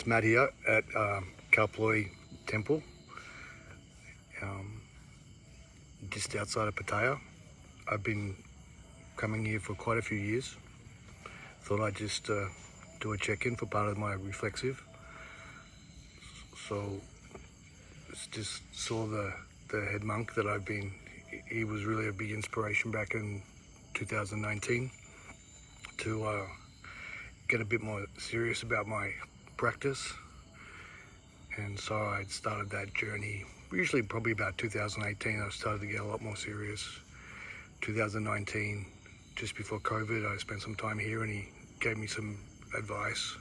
It's Matt here at Kalploy Temple, just outside of Pattaya. I've been coming here for quite a few years. Thought I'd just do a check-in for part of my Reflexive. So just saw the head monk that he was really a big inspiration back in 2019 to get a bit more serious about my practice. And so I started that journey, usually probably about 2018, I started to get a lot more serious. 2019, just before COVID, I spent some time here and he gave me some advice.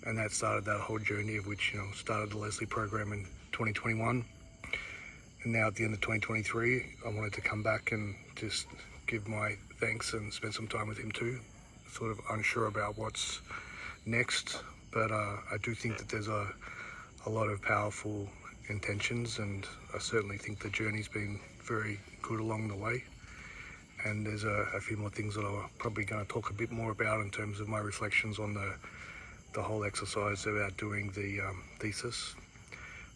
And that started that whole journey of which, started the Lesley program in 2021. And now at the end of 2023, I wanted to come back and just give my thanks and spend some time with him too. Sort of unsure about what's next, but I do think that there's a lot of powerful intentions, and I certainly think the journey's been very good along the way. And there's a few more things that I'm probably going to talk a bit more about in terms of my reflections on the whole exercise about doing the thesis,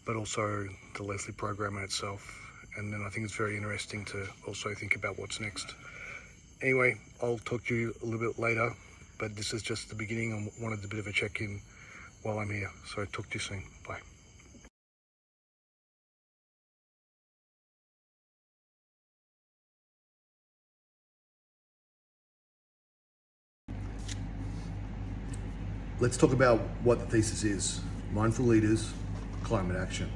but also the Lesley program in itself. And then I think it's very interesting to also think about what's next. Anyway, I'll talk to you a little bit later, but this is just the beginning. I wanted a bit of a check-in while I'm here. So talk to you soon. Bye. Let's talk about what the thesis is. Mindful Leaders, Climate Action.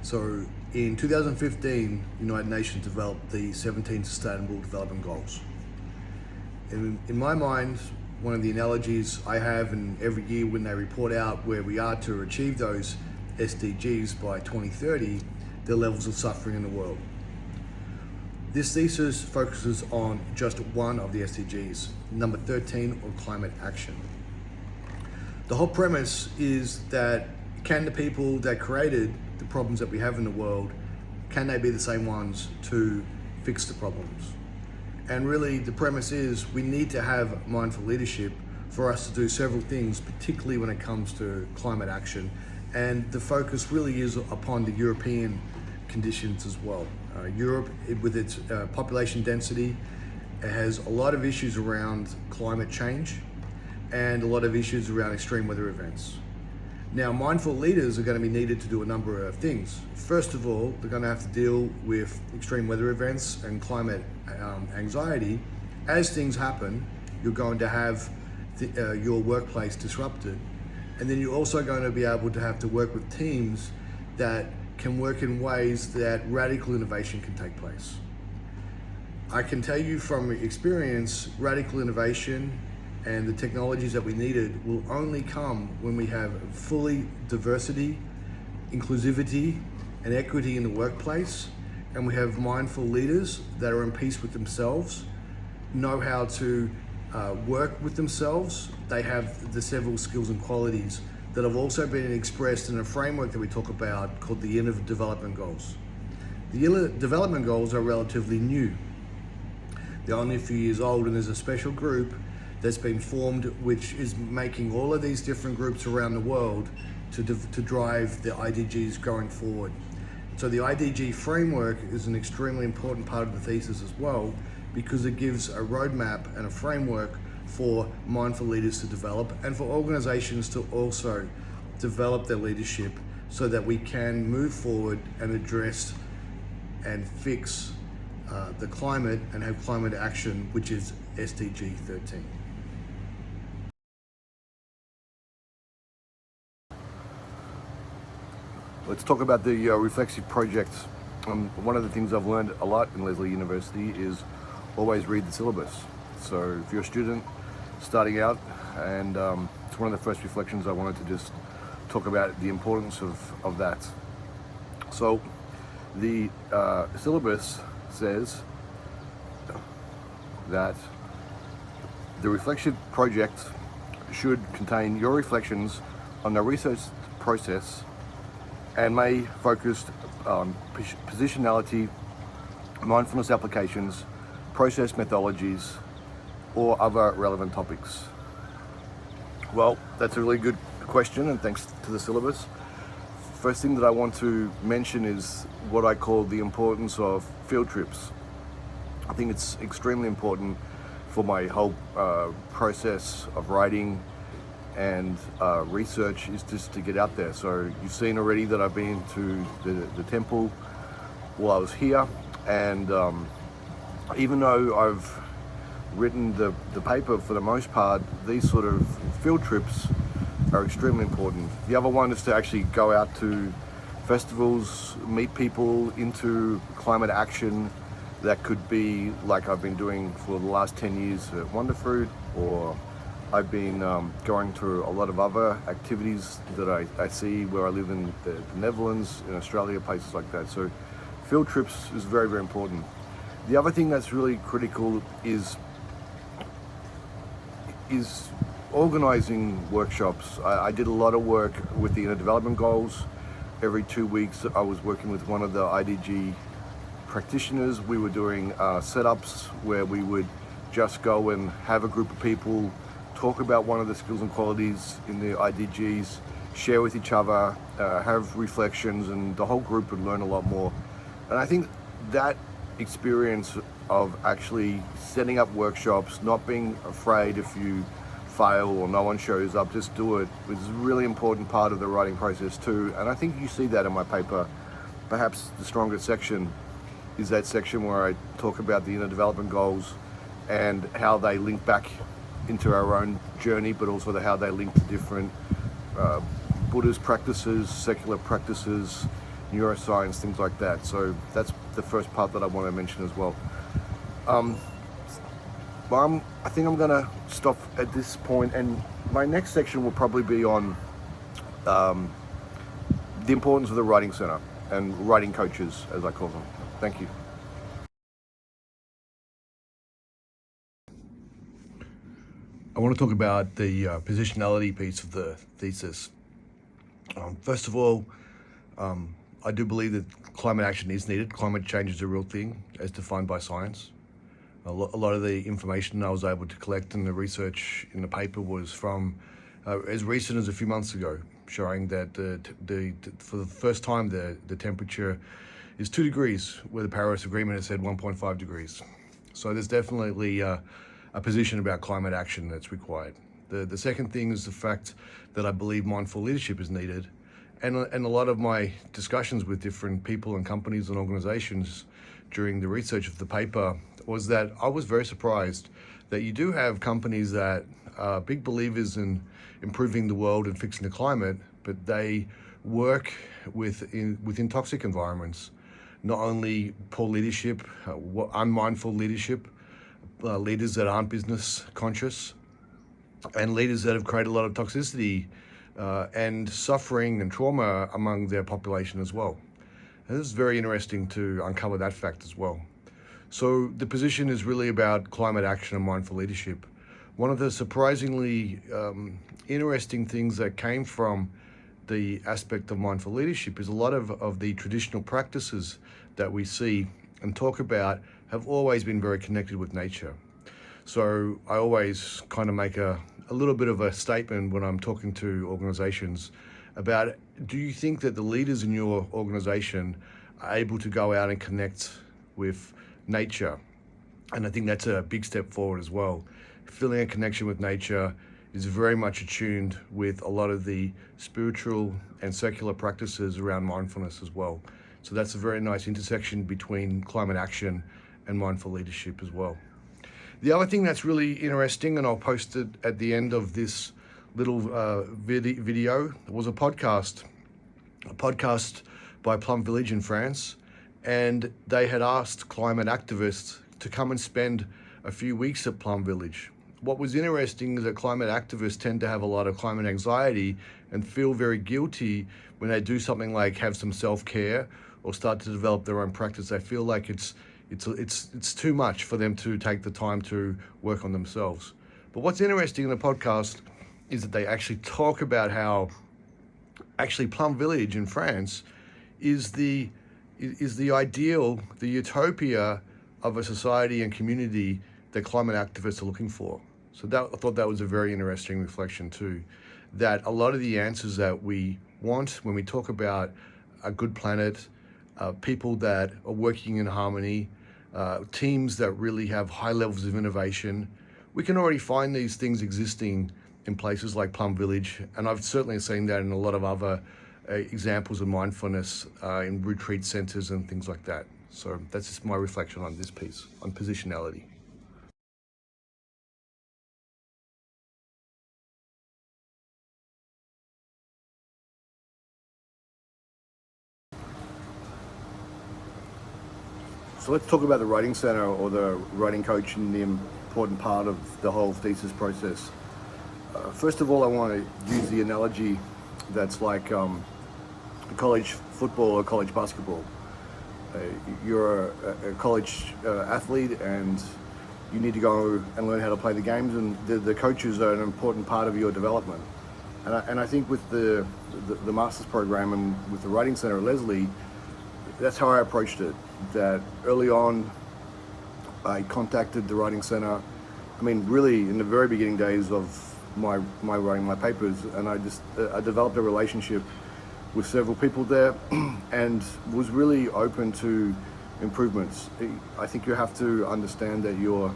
So in 2015, United Nations developed the 17 Sustainable Development Goals. In my mind, one of the analogies I have, and every year when they report out where we are to achieve those SDGs by 2030, the levels of suffering in the world. This thesis focuses on just one of the SDGs, number 13, or climate action. The whole premise is that can the people that created the problems that we have in the world, can they be the same ones to fix the problems? And really the premise is we need to have mindful leadership for us to do several things, particularly when it comes to climate action. And the focus really is upon the European conditions as well. Europe, with its population density, has a lot of issues around climate change and a lot of issues around extreme weather events. Now, mindful leaders are going to be needed to do a number of things. First of all, they're going to have to deal with extreme weather events and climate anxiety. As things happen, you're going to have your workplace disrupted. And then you're also going to be able to have to work with teams that can work in ways that radical innovation can take place. I can tell you from experience, radical innovation and the technologies that we needed will only come when we have fully diversity, inclusivity, and equity in the workplace, and we have mindful leaders that are in peace with themselves, know how to work with themselves. They have the several skills and qualities that have also been expressed in a framework that we talk about called the End of Development Goals. The End of Development Goals are relatively new. They're only a few years old, and there's a special group that's been formed, which is making all of these different groups around the world to drive the IDGs going forward. So the IDG framework is an extremely important part of the thesis as well, because it gives a roadmap and a framework for mindful leaders to develop and for organizations to also develop their leadership so that we can move forward and address and fix the climate and have climate action, which is SDG 13. Let's talk about the Reflexive project. One of the things I've learned a lot in Lesley University is always read the syllabus. So if you're a student starting out, and it's one of the first reflections I wanted to just talk about the importance of that. So the syllabus says that the Reflexive project should contain your reflections on the research process and may focus on positionality, mindfulness applications, process methodologies, or other relevant topics. Well, that's a really good question, and thanks to the syllabus. First thing that I want to mention is what I call the importance of field trips. I think it's extremely important for my whole process of writing and research is just to get out there. So you've seen already that I've been to the temple while I was here, and even though I've written the paper for the most part, these sort of field trips are extremely important. The other one is to actually go out to festivals, meet people into climate action. That could be like I've been doing for the last 10 years at Wonderfruit, or I've been going to a lot of other activities that I see where I live in the Netherlands, in Australia, places like that. So field trips is very, very important. The other thing that's really critical is organizing workshops. I did a lot of work with the inner development goals. Every 2 weeks I was working with one of the IDG practitioners. We were doing setups where we would just go and have a group of people talk about one of the skills and qualities in the IDGs, share with each other, have reflections, and the whole group would learn a lot more. And I think that experience of actually setting up workshops, not being afraid if you fail or no one shows up, just do it, is a really important part of the writing process too. And I think you see that in my paper. Perhaps the strongest section is that section where I talk about the inner development goals and how they link back into our own journey, but also how they link to different Buddhist practices, secular practices, neuroscience, things like that. So that's the first part that I want to mention as well. I think I'm gonna stop at this point, and my next section will probably be on the importance of the writing center and writing coaches, as I call them. Thank you. I want to talk about the positionality piece of the thesis. First of all, I do believe that climate action is needed. Climate change is a real thing as defined by science. A lot of the information I was able to collect in the research in the paper was from as recent as a few months ago, showing that for the first time the temperature is 2 degrees, where the Paris Agreement has said 1.5 degrees. So there's definitely a position about climate action that's required. The second thing is the fact that I believe mindful leadership is needed. And a lot of my discussions with different people and companies and organizations during the research of the paper was that I was very surprised that you do have companies that are big believers in improving the world and fixing the climate, but they work within toxic environments. Not only poor leadership, unmindful leadership, leaders that aren't business conscious, and leaders that have created a lot of toxicity and suffering and trauma among their population as well. And this is very interesting to uncover that fact as well. So the position is really about climate action and mindful leadership. One of the surprisingly interesting things that came from the aspect of mindful leadership is a lot of the traditional practices that we see and talk about have always been very connected with nature. So I always kind of make a little bit of a statement when I'm talking to organizations about, do you think that the leaders in your organization are able to go out and connect with nature? And I think that's a big step forward as well. Feeling a connection with nature is very much attuned with a lot of the spiritual and secular practices around mindfulness as well. So that's a very nice intersection between climate action and mindful leadership as well. The other thing that's really interesting, and I'll post it at the end of this little video, was a podcast by Plum Village in France, and they had asked climate activists to come and spend a few weeks at Plum Village. What was interesting is that climate activists tend to have a lot of climate anxiety and feel very guilty when they do something like have some self-care or start to develop their own practice. They feel like it's too much for them to take the time to work on themselves. But what's interesting in the podcast is that they actually talk about how actually Plum Village in France is the ideal, the utopia of a society and community that climate activists are looking for. So I thought that was a very interesting reflection too, that a lot of the answers that we want when we talk about a good planet, people that are working in harmony, teams that really have high levels of innovation, we can already find these things existing in places like Plum Village, and I've certainly seen that in a lot of other examples of mindfulness in retreat centers and things like that. So that's just my reflection on this piece, on positionality. So let's talk about the writing center or the writing coach and the important part of the whole thesis process. First of all, I want to use the analogy that's like college football or college basketball. You're a college athlete and you need to go and learn how to play the games, and the coaches are an important part of your development. And I think with the master's program and with the writing center at Lesley, that's how I approached it. That early on, I contacted the writing center. I mean, really in the very beginning days of my writing my papers, and I developed a relationship with several people there and was really open to improvements. I think you have to understand that your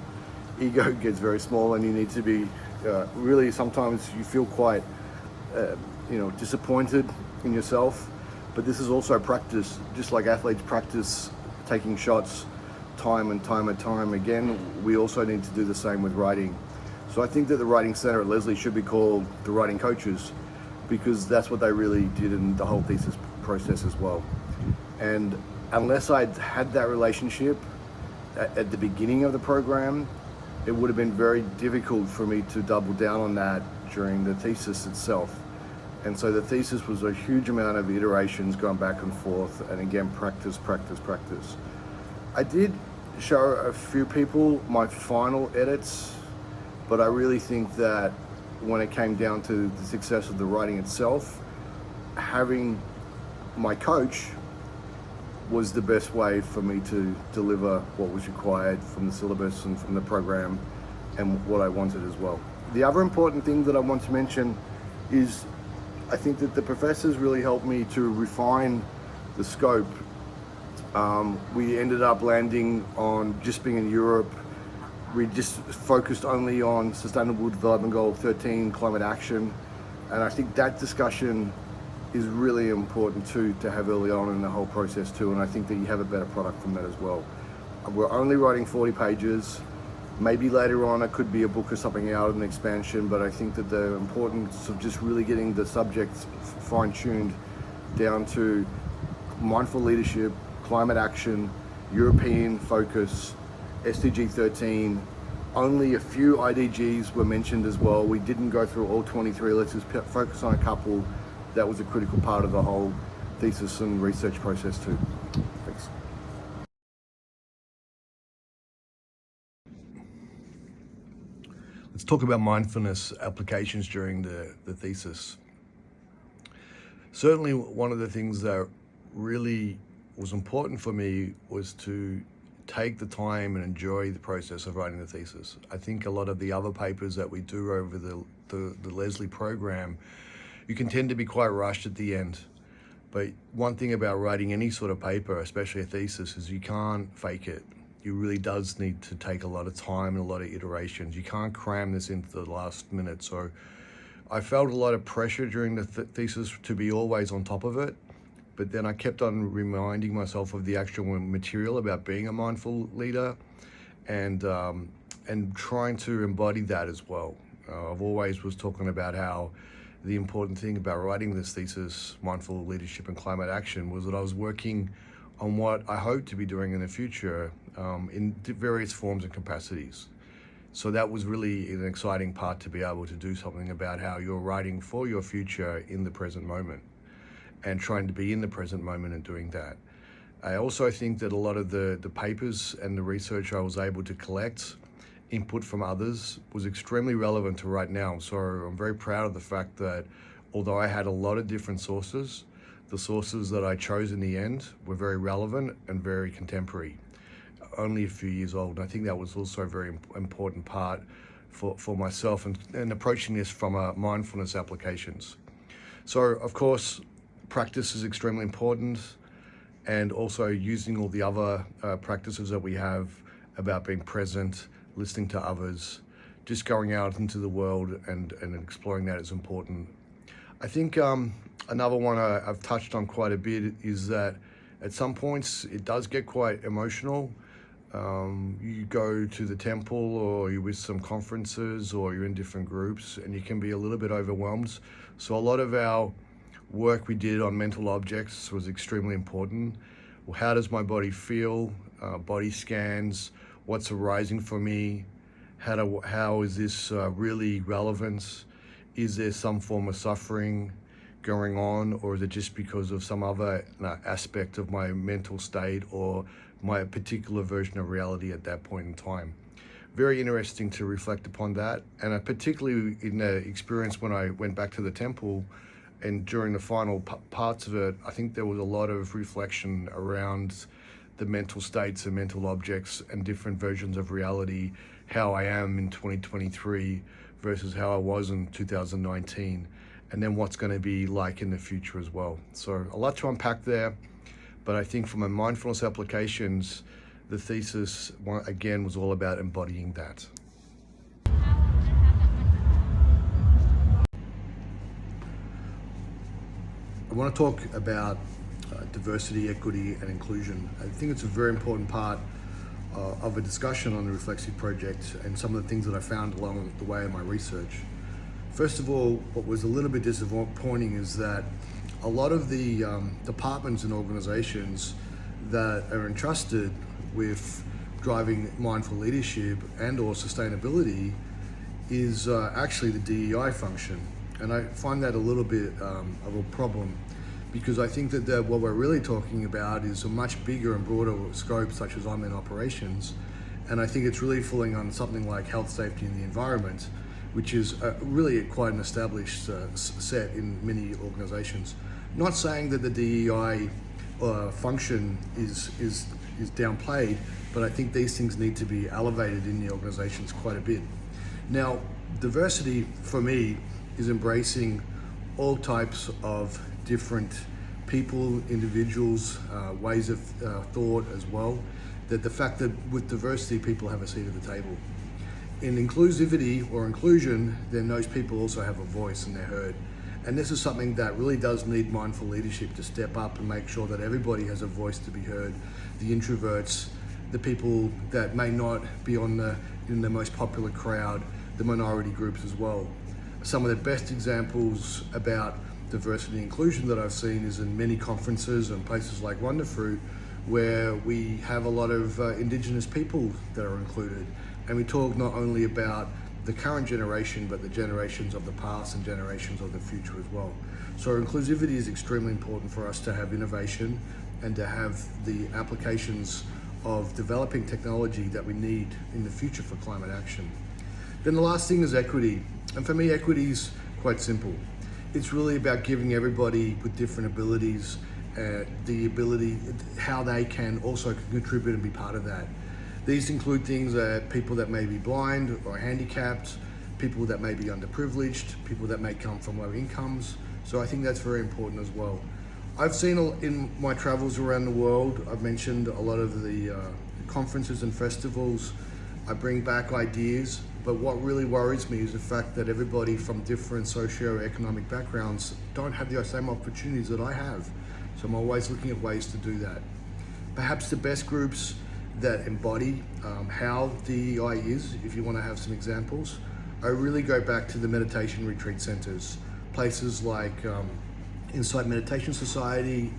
ego gets very small and you need to be really, sometimes you feel quite disappointed in yourself, but this is also practice, just like athletes practice taking shots time and time again. We also need to do the same with writing. So I think that the writing center at Lesley should be called the writing coaches, because that's what they really did in the whole thesis process as well. And unless I'd had that relationship at the beginning of the program, it would have been very difficult for me to double down on that during the thesis itself. And so the thesis was a huge amount of iterations going back and forth, and again, practice. I did show a few people my final edits, but I really think that when it came down to the success of the writing itself, having my coach was the best way for me to deliver what was required from the syllabus and from the program and what I wanted as well. The other important thing that I want to mention is I think that the professors really helped me to refine the scope. We ended up landing on just being in Europe. We just focused only on Sustainable Development Goal 13, climate action. And I think that discussion is really important too, to have early on in the whole process too. And I think that you have a better product from that as well. We're only writing 40 pages. Maybe later on it could be a book or something out, an expansion, but I think that the importance of just really getting the subjects fine-tuned down to mindful leadership, climate action, European focus, SDG 13, only a few IDGs were mentioned as well. We didn't go through all 23, let's just focus on a couple. That was a critical part of the whole thesis and research process too. Thanks. Let's talk about mindfulness applications during the thesis. Certainly one of the things that really was important for me was to take the time and enjoy the process of writing the thesis. I think a lot of the other papers that we do over the Lesley program, you can tend to be quite rushed at the end. But one thing about writing any sort of paper, especially a thesis, is you can't fake it. It really does need to take a lot of time and a lot of iterations. You can't cram this into the last minute. So I felt a lot of pressure during the thesis to be always on top of it. But then I kept on reminding myself of the actual material about being a mindful leader and trying to embody that as well. I've always was talking about how the important thing about writing this thesis, Mindful Leadership and Climate Action, was that I was working on what I hope to be doing in the future in various forms and capacities. So that was really an exciting part, to be able to do something about how you're writing for your future in the present moment and trying to be in the present moment and doing that. I also think that a lot of the papers and the research I was able to collect, input from others, was extremely relevant to right now. So I'm very proud of the fact that although I had a lot of different sources, the sources that I chose in the end were very relevant and very contemporary, only a few years old. And I think that was also a very important part for myself and approaching this from a mindfulness applications. So of course, practice is extremely important, and also using all the other practices that we have about being present, listening to others, just going out into the world and exploring that is important. I think another one I've touched on quite a bit is that at some points it does get quite emotional. You go to the temple, or you're with some conferences, or you're in different groups, and you can be a little bit overwhelmed. So a lot of our work we did on mental objects was extremely important. Well, how does my body feel? Body scans, what's arising for me? How is this really relevant? Is there some form of suffering going on, or is it just because of some other aspect of my mental state or my particular version of reality at that point in time? Very interesting to reflect upon that, and particularly in the experience when I went back to the temple and during the final parts of it, I think there was a lot of reflection around the mental states and mental objects and different versions of reality, how I am in 2023 versus how I was in 2019, and then what's going to be like in the future as well. So a lot to unpack there, but I think from a mindfulness applications, the thesis, again, was all about embodying that. I want to talk about diversity, equity, and inclusion. I think it's a very important part of a discussion on the Reflexive project and some of the things that I found along the way in my research. First of all, what was a little bit disappointing is that a lot of the departments and organizations that are entrusted with driving mindful leadership and or sustainability is actually the DEI function. And I find that a little bit of a problem, because I think that what we're really talking about is a much bigger and broader scope, such as I'm in operations. And I think it's really falling on something like health, safety, and the environment, which is really quite an established set in many organizations. Not saying that the DEI function is downplayed, but I think these things need to be elevated in the organizations quite a bit. Now, diversity for me is embracing all types of different people, individuals, ways of thought as well. That the fact that with diversity, people have a seat at the table. In inclusivity or inclusion, then those people also have a voice and they're heard. And this is something that really does need mindful leadership to step up and make sure that everybody has a voice to be heard. The introverts, the people that may not be in the most popular crowd, the minority groups as well. Some of the best examples about diversity and inclusion that I've seen is in many conferences and places like Wonderfruit, where we have a lot of Indigenous people that are included. And we talk not only about the current generation, but the generations of the past and generations of the future as well. So inclusivity is extremely important for us to have innovation and to have the applications of developing technology that we need in the future for climate action. Then the last thing is equity. And for me, equity is quite simple. It's really about giving everybody with different abilities the ability, how they can also contribute and be part of that. These include things that people that may be blind or handicapped, people that may be underprivileged, people that may come from low incomes. So I think that's very important as well. I've seen in my travels around the world, I've mentioned a lot of the conferences and festivals. I bring back ideas, but what really worries me is the fact that everybody from different socio-economic backgrounds don't have the same opportunities that I have. So I'm always looking at ways to do that. Perhaps the best groups that embody how DEI is, if you want to have some examples, I really go back to the meditation retreat centers, places like Insight Meditation Society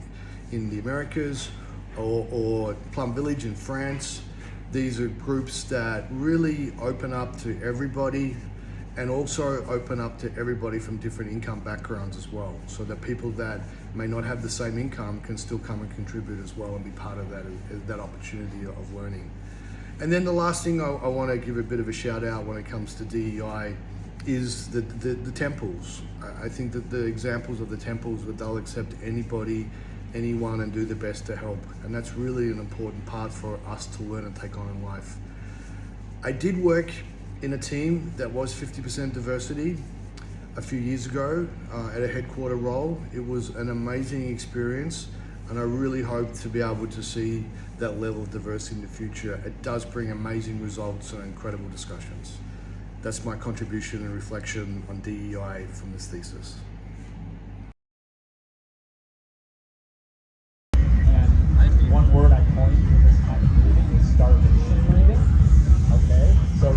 in the Americas, or Plum Village in France. These are groups that really open up to everybody, and also open up to everybody from different income backgrounds as well, so that people that may not have the same income can still come and contribute as well and be part of that opportunity of learning. And then the last thing I want to give a bit of a shout out when it comes to DEI is the temples. I think that the examples of the temples, that they'll accept anybody, anyone, and do the best to help. And that's really an important part for us to learn and take on in life. I did work in a team that was 50% diversity a few years ago at a headquarter role. It was an amazing experience, and I really hope to be able to see that level of diversity in the future. It does bring amazing results and incredible discussions. That's my contribution and reflection on DEI from this thesis. And one word I coined for this kind of reading is starvation reading. Okay, so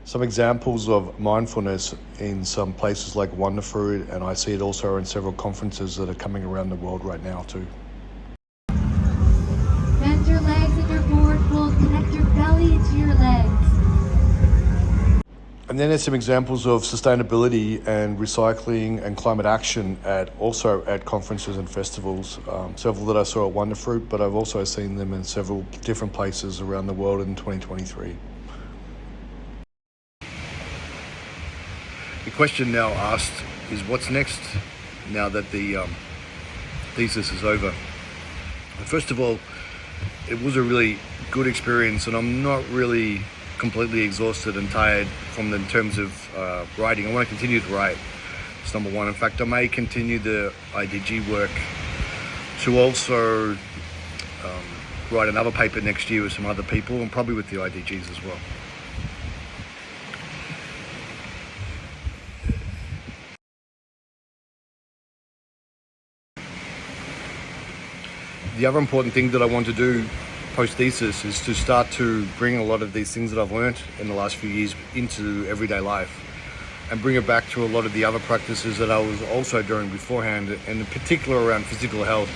some examples of mindfulness in some places like Wonderfruit, and I see it also in several conferences that are coming around the world right now too. Bend your legs and your forward fold. Connect your belly to your legs. And then there's some examples of sustainability and recycling and climate action also at conferences and festivals. Several that I saw at Wonderfruit, but I've also seen them in several different places around the world in 2023. The question now asked is, what's next now that the thesis is over? First of all, it was a really good experience, and I'm not really completely exhausted and tired in terms of writing. I want to continue to write. That's number one. In fact, I may continue the IDG work to also write another paper next year with some other people, and probably with the IDGs as well. The other important thing that I want to do post-thesis is to start to bring a lot of these things that I've learned in the last few years into everyday life, and bring it back to a lot of the other practices that I was also doing beforehand, and in particular around physical health.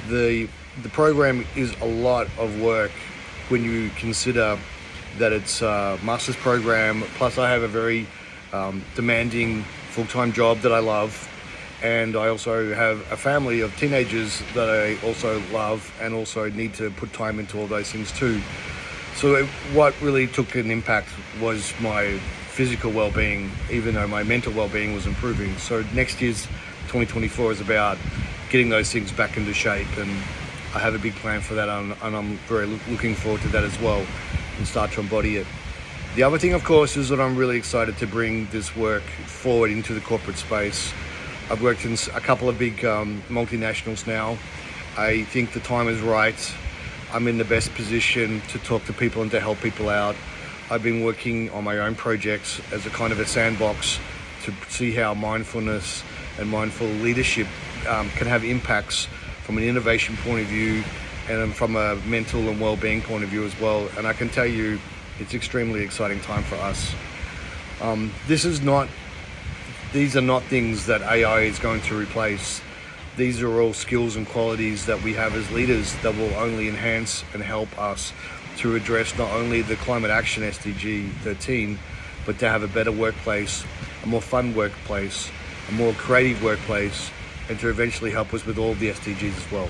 The program is a lot of work when you consider that it's a master's program, plus I have a very demanding full-time job that I love. And I also have a family of teenagers that I also love and also need to put time into all those things too. So what really took an impact was my physical well-being, even though my mental well-being was improving. So next year's 2024 is about getting those things back into shape, and I have a big plan for that, and I'm very looking forward to that as well, and start to embody it. The other thing, of course, is that I'm really excited to bring this work forward into the corporate space. I've worked in a couple of big multinationals now. I think the time is right. I'm in the best position to talk to people and to help people out. I've been working on my own projects as a kind of a sandbox to see how mindfulness and mindful leadership can have impacts from an innovation point of view and from a mental and well-being point of view as well. And I can tell you, it's extremely exciting time for us. These are not things that AI is going to replace. These are all skills and qualities that we have as leaders that will only enhance and help us to address not only the climate action SDG 13, but to have a better workplace, a more fun workplace, a more creative workplace, and to eventually help us with all the SDGs as well.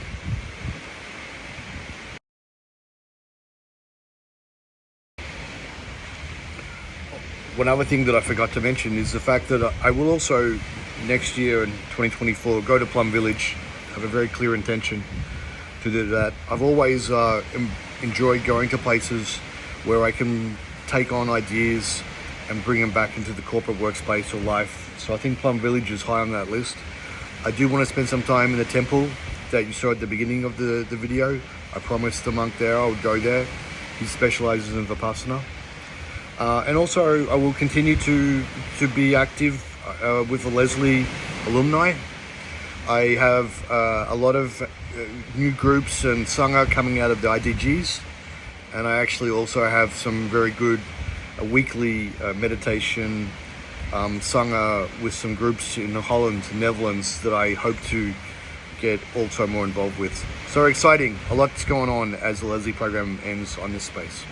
One other thing that I forgot to mention is the fact that I will also next year in 2024 go to Plum Village. I have a very clear intention to do that. I've always enjoyed going to places where I can take on ideas and bring them back into the corporate workspace or life. So I think Plum Village is high on that list. I do want to spend some time in the temple that you saw at the beginning of the video. I promised the monk there I would go there. He specializes in Vipassana. And also I will continue to be active with the Lesley alumni. I have a lot of new groups and Sangha coming out of the IDGs, and I actually also have some very good weekly meditation Sangha with some groups in Holland, Netherlands, that I hope to get also more involved with. So exciting, a lot's going on as the Lesley program ends on this space.